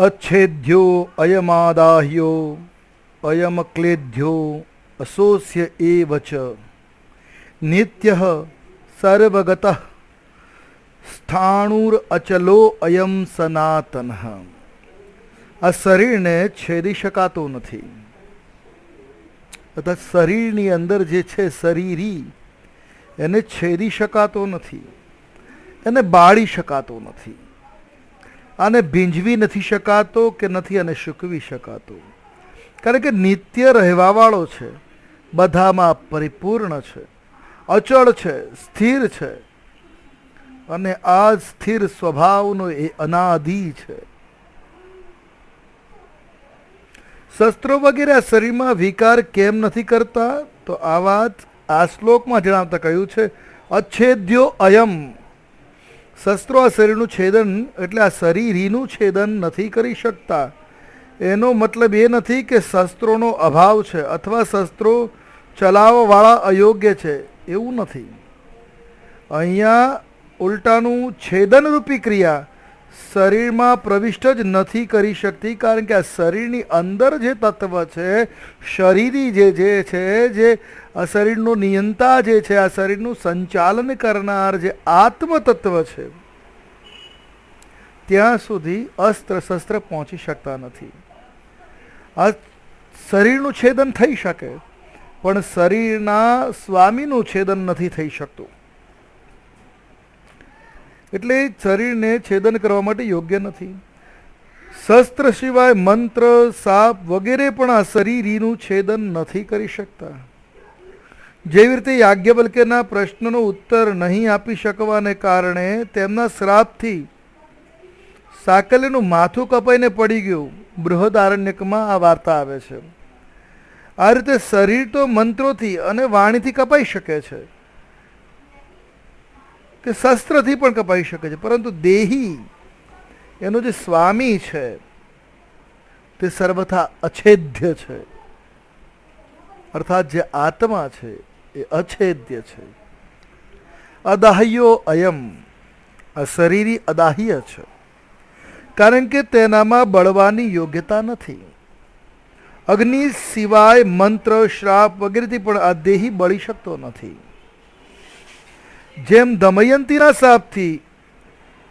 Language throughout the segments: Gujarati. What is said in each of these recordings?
अच्छेद्यो अयमादाह्यो अयमक्लेद्यो असोस्य एव च नित्यः सर्वगतः સ્થાણુર અચલો અયમ સનાતન. આ શરીરને છેદી શકાતું નથી. તથા શરીરની અંદર જે છે શરીરી, એને છેદી શકાતો નથી, એને બાળી શકાતો નથી, આને ભીંજવી નથી શકાતો કે નથી અને સૂકવી શકાતો. કારણ કે નિત્ય રહેવાવાળો છે, બધામાં પરિપૂર્ણ છે, અચળ છે, સ્થિર છે. અને આ સ્થિર સ્વભાવનો એ અનાદિ છે. શસ્ત્રો વગેરે આ શરીરમાં વિકાર કેમ નથી કરતા? તો આ વાત આ શ્લોકમાં જણાવતા કહ્યું છે, અચ્છેદ્યો અયમ. શસ્ત્રો આ શરીરનું છેદન એટલે આ શરીરીનું છેદન નથી કરી શકતા. એનો મતલબ એ નથી કે શસ્ત્રોનો અભાવ છે અથવા શસ્ત્રો ચલાવવાવાળા અયોગ્ય છે, એવું નથી. અહીંયા ઉલટાનું છેદનરૂપી ક્રિયા શરીરમાં પ્રવિષ્ટ જ નથી કરી શકતી. કારણ કે આ શરીરની અંદર જે તત્વ છે, શરીરી જે છે, જે આ શરીરનો નિયંતા જે છે, આ શરીરનું સંચાલન કરનાર જે આત્મ તત્વ છે, ત્યાં સુધી અસ્ત્ર શસ્ત્ર પહોંચી શકતા નથી. આ શરીરનું છેદન થઈ શકે, પણ શરીરના સ્વામીનું છેદન નથી થઈ શકતું. એટલે શરીરને છેદન કરવા માટે યોગ્ય નથી. શસ્ત્ર સિવાય મંત્ર, સાપ વગેરે પણ આ શરીરીનું છેદન નથી કરી શકતા. જેવી રીતે યાજ્ઞવલ્ક્યના પ્રશ્નનો ઉત્તર નહીં આપી શકવાને કારણે તેમના શ્રાપથી સાકલ્યનું માથું કપાઈને પડી ગયું. બૃહદારણ્યકમાં આ વાર્તા આવે છે. આ રીતે શરીર તો મંત્રોથી અને વાણીથી કપાઈ શકે છે, કે શસ્ત્રથી પણ કપાઈ શકે છે, પરંતુ દેહી એનો જે સ્વામી છે તે સર્વથા અછેદ્ય છે. અર્થાત જે આત્મા છે એ અછેદ્ય છે. અદાહ્યો અયમ. આ શરીરી અદાહ્ય છે, કારણ કે તેનામાં બળવાની યોગ્યતા નથી. અગ્નિ સિવાય મંત્ર, શ્રાપ વગેરેથી પણ આ દેહી બળી શકતો નથી. જેમ દમયંતીના શાપથી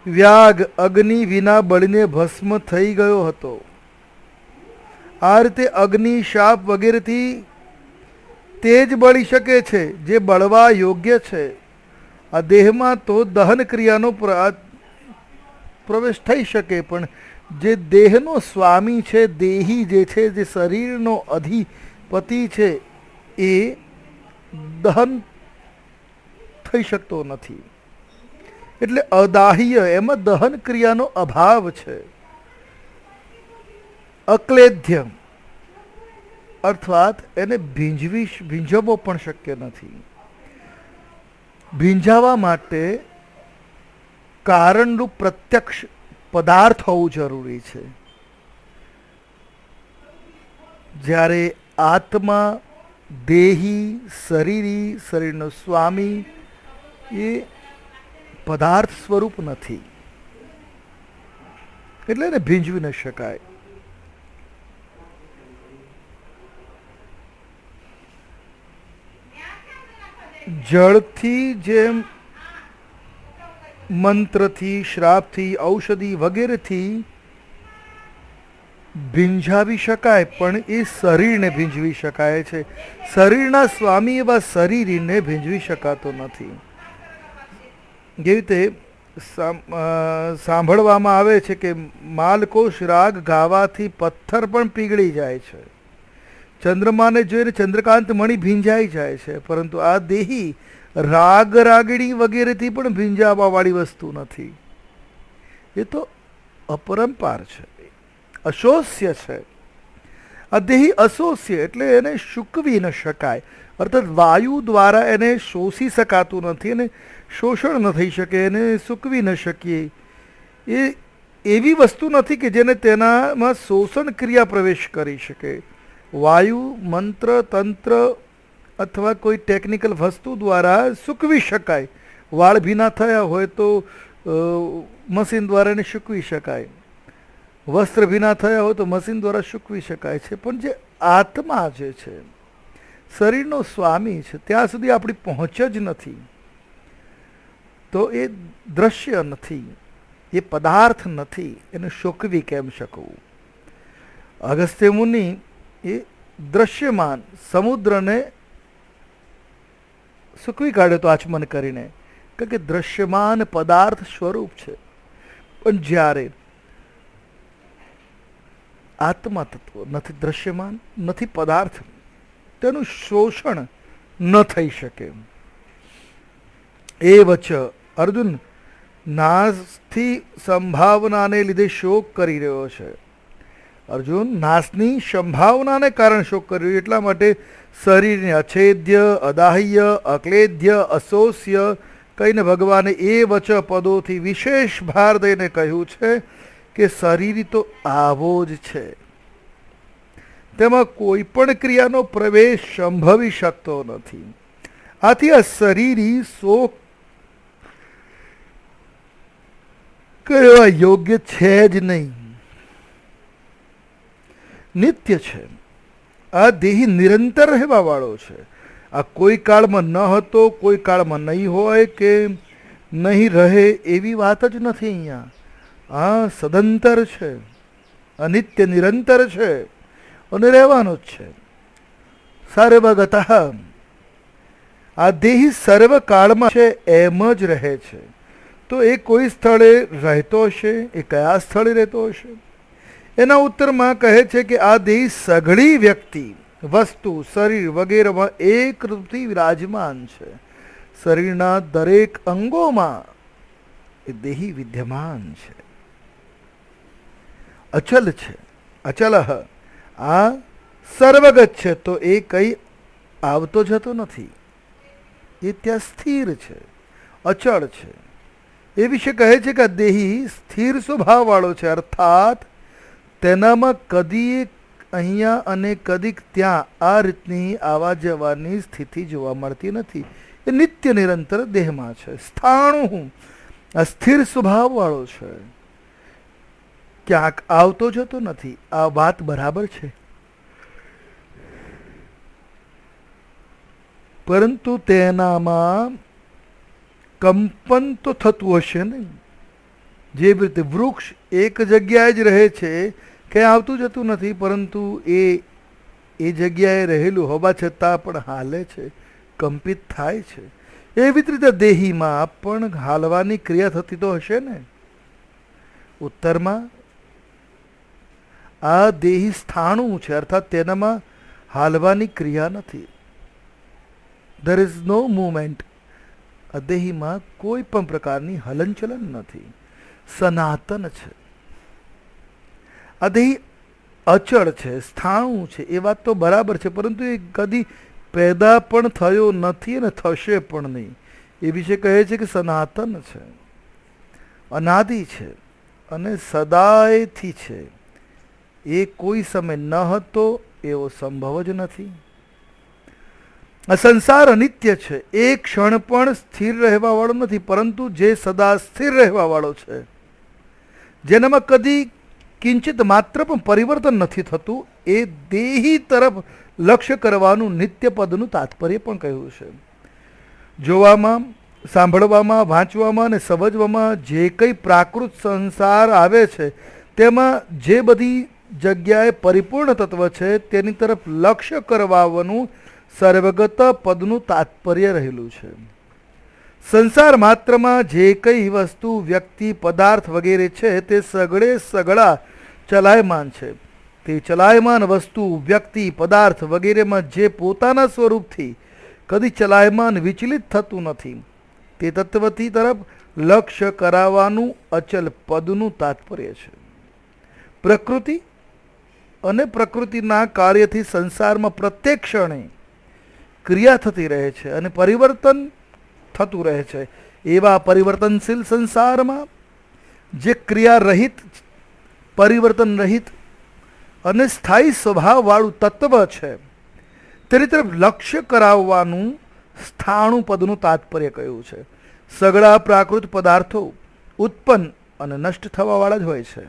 વ્યાગ અગ્નિ વિના બળીને ભસ્મ થઈ ગયો હતો, આ રીતે અગ્નિ, શાપ વગેરેથી તે જ બળી શકે છે જે બળવા યોગ્ય છે. આ દેહમાં તો દહન ક્રિયાનો પ્રવેશ થઈ શકે, પણ જે દેહનો સ્વામી છે, દેહી જે છે, જે શરીરનો અધિપતિ છે, એ દહન થઈ શકતો નથી. એટલે અદાહ્ય, એમાં દહન ક્રિયાનો અભાવ છે. અક્લેદ્ય અર્થાત એને ભીંજવવો પણ શક્ય નથી. ભીંજાવા માટે કારણરૂપ પ્રત્યક્ષ પદાર્થ હોવું જરૂરી છે. જ્યારે આત્મા, દેહી, શરીરી, શરીરનો સ્વામી એ પદાર્થ સ્વરૂપ નથી, એટલે એને ભીંજવી ન શકાય. જળથી જેમ મંત્રથી, શ્રાપથી, ઔષધિ વગેરેથી ભીંજાવી શકાય, પણ એ શરીરને ભીંજવી શકાય છે. શરીરના સ્વામી એવા શરીરને ભીંજવી શકાતો નથી. જેવી રીતે સાંભળવામાં આવે છે કે માલકોશ રાગ ગાવાથી પથ્થર પણ પીગળી જાય છે. ચંદ્રમાને જોઈને ચંદ્રકાંત મણિ ભીંજાઈ જાય છે, પરંતુ આ દેહી રાગ રાગડી વગેરેથી પણ ભીંજાવાવાળી વસ્તુ નથી. એ તો અપરંપાર છે, અશોષ્ય છે. આ દેહી અશોષ્ય એટલે એને સૂકવી ન શકાય. અર્થાત વાયુ દ્વારા એને શોષી શકાતું નથી, એને શોષણ ન થઈ શકે, એને સૂકવી ન શકીએ. એ એવી વસ્તુ નથી કે જેને તેનામાં શોષણ ક્રિયા પ્રવેશ કરી શકે. વાયુ, મંત્ર, તંત્ર અથવા કોઈ ટેકનિકલ વસ્તુ દ્વારા સૂકવી શકાય. વાળ ભીના થયા હોય તો મશીન દ્વારા એને સૂકવી શકાય. વસ્ત્ર ભીના થયા હોય તો મશીન દ્વારા સૂકવી શકાય છે, પણ જે આત્મા જે છે, શરીરનો સ્વામી છે, ત્યાં સુધી આપણી પહોંચ જ નથી, તો એ દ્રશ્ય નથી, એ પદાર્થ નથી, એને સૂકવી કેમ શકવું? અગસ્ત્ય મુનિ એ દ્રશ્યમાન સમુદ્રને સૂકવી કાઢ્યો તો આચમન કરીને, કારણ કે દ્રશ્યમાન પદાર્થ સ્વરૂપ છે. પણ જ્યારે આત્મા તત્વ નથી દ્રશ્યમાન, નથી પદાર્થ, તેનું શોષણ ન થઈ શકે. એ વચ્ચે અર્જુન નાશથી સંભાવનાને લીધે શોક કરી રહ્યો છે. અર્જુન નાશની સંભાવનાને કારણે શોક કરી રહ્યો, એટલા માટે શરીરને અછેદ્ય, અદાહ્ય, અક્લેદ્ય, અશોષ્ય કહીને ભગવાને એ વચ પદોથી વિશેષ ભાર દઈને કહ્યું છે કે શરીર તો આવો જ છે, તેમાં કોઈ પણ ક્રિયાનો પ્રવેશ સંભવી શકતો નથી. આથી આ શરીરી શોક કરવા યોગ્ય છે જ નહીં, નિત્ય છે. આ દેહી નિરંતર રહેવા વાળો છે. આ કોઈ કાળમાં ન હતો, કોઈ કાળમાં નહીં હોય કે નહીં રહે એવી વાત જ નથી અહીંયા. આ સદંતર છે, અનિત્ય નિરંતર છે અને રહેવાનો જ છે. સર્વગતઃ આ દેહી સર્વકાળમાં છે એમ જ રહે છે. તો એ કોઈ સ્થળે રહેતો હશે, એ કયા સ્થળે રહેતો હશે? એના ઉત્તરમાં કહે છે કે આ દેહી સઘળી વ્યક્તિ, વસ્તુ, શરીર વગેરેમાં એક રૂપથી વિરાજમાન છે. શરીરના દરેક અંગોમાં એ દેહી વિદ્યમાન છે, અચલ છે. અચલ આ સર્વગત છે, તો એ કઈ આવતો જતો નથી, એ ત્યાં સ્થિર છે, અચળ છે. એ વિશે કહે છે કે દેહી સ્થિર સ્વભાવ વાળો છે, અર્થાત તેનામાં કદી અહીંયા અને કદીક ત્યાં આ રીતની આવા જવાની સ્થિતિ જોવા મળતી નથી. એ નિત્ય નિરંતર દેહમાં છે, સ્થાણું અસ્થિર સ્વભાવ વાળો છે, ક્યાંક આવતો જતો નથી. આ વાત બરાબર છે, પરંતુ તેનામાં કંપન તો થતું હશે નહીં. જે રીતે વૃક્ષ એક જગ્યાએ જ રહે છે, ક્યાંય આવતું જતું નથી, પરંતુ એ જગ્યાએ રહેલું હોવા છતાં પણ હાલે છે, કંપિત થાય છે. એવી જ રીતે દેહીમાં પણ હાલવાની ક્રિયા થતી તો હશે ને. ઉત્તરમાં આ દેહી સ્થાણું છે, અર્થાત તેનામાં હાલવાની ક્રિયા નથી. There is no movement. આ દેહીમાં કોઈ પણ પ્રકારની હલનચલન નથી, સનાતન છે. આ દેહી અચળ છે, સ્થાણું છે, એ વાત તો બરાબર છે, પરંતુ એ કદી પેદા પણ થયો નથી અને થશે પણ નહીં. એ વિશે કહે છે કે સનાતન છે, અનાદિ છે અને સદાયથી છે. એ કોઈ સમય ન હતો એવો સંભવ જ નથી. આ સંસાર અનિત્ય છે, એક ક્ષણ પણ સ્થિર રહેવા વાળો નથી, પરંતુ જે સદા સ્થિર રહેવા વાળો છે, જેનામાં કદી કિંચિત માત્ર પણ પરિવર્તન નથી થતું, એ દેહી તરફ લક્ષ્ય કરવાનું નિત્ય પદનું તાત્પર્ય પણ કહ્યું છે. જોવામાં, સાંભળવામાં, વાંચવામાં અને સમજવામાં જે કંઈ પ્રાકૃત સંસાર આવે છે, તેમાં જે બધી જગ્યાએ પરિપૂર્ણ તત્વ છે તેની તરફ લક્ષ્ય કરવાનું સર્વગત પદનું તાત્પર્ય રહેલું છે. સંસાર માત્રમાં જે કંઈ વસ્તુ, વ્યક્તિ, પદાર્થ વગેરે છે તે સગળે સગળા ચલાયમાન છે. તે ચલાયમાન વસ્તુ, વ્યક્તિ, પદાર્થ વગેરેમાં જે પોતાના સ્વરૂપથી કદી ચલાયમાન વિચલિત થતું નથી, તે તત્વથી તરફ લક્ષ્ય કરાવવાનું અચલ પદનું તાત્પર્ય છે. પ્રકૃતિ અને પ્રકૃતિના કાર્યથી સંસારમાં પ્રત્યેક ક્ષણે ક્રિયા થતી રહે છે અને પરિવર્તન થતું રહે છે. એવા પરિવર્તનશીલ સંસારમાં જે ક્રિયા રહિત, પરિવર્તન રહિત અને સ્થાયી સ્વભાવવાળું તત્વ છે, તેની તરફ લક્ષ્ય કરાવવાનું સ્થાણું પદનું તાત્પર્ય કહ્યું છે. સગળા પ્રાકૃત પદાર્થો ઉત્પન્ન અને નષ્ટ થવાવાળા જ હોય છે.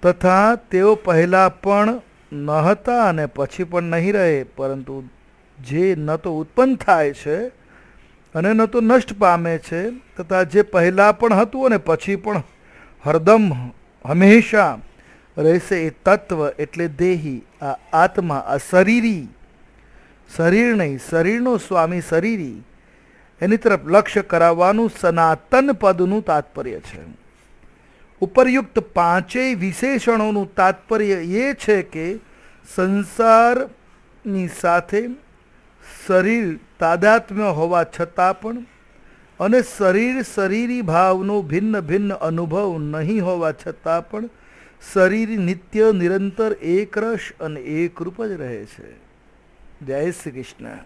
તથા તેઓ પહેલાં પણ ન હતા અને પછી પણ નહીં રહે, પરંતુ જે ન તો ઉત્પન્ન થાય છે અને ન તો નષ્ટ પામે છે, તથા જે પહેલાં પણ હતું અને પછી પણ હરદમ હંમેશા રહેશે, એ તત્વ એટલે દેહી, આ આત્મા, આ શરીરી, શરીર નહીં, શરીરનો સ્વામી શરીરી, એની તરફ લક્ષ્ય કરાવવાનું સનાતન પદનું તાત્પર્ય છે. ઉપરયુક્ત પાંચેય વિશેષણોનું તાત્પર્ય એ છે કે સંસારની સાથે શરીર તાદાત્મ્ય હોવા છતાં પણ અને શરીર શરીરી ભાવનો ભિન્ન ભિન્ન અનુભવ નહીં હોવા છતાં પણ શરીર નિત્ય નિરંતર એકરસ અને એકરૂપ જ રહે છે. જય શ્રી કૃષ્ણ.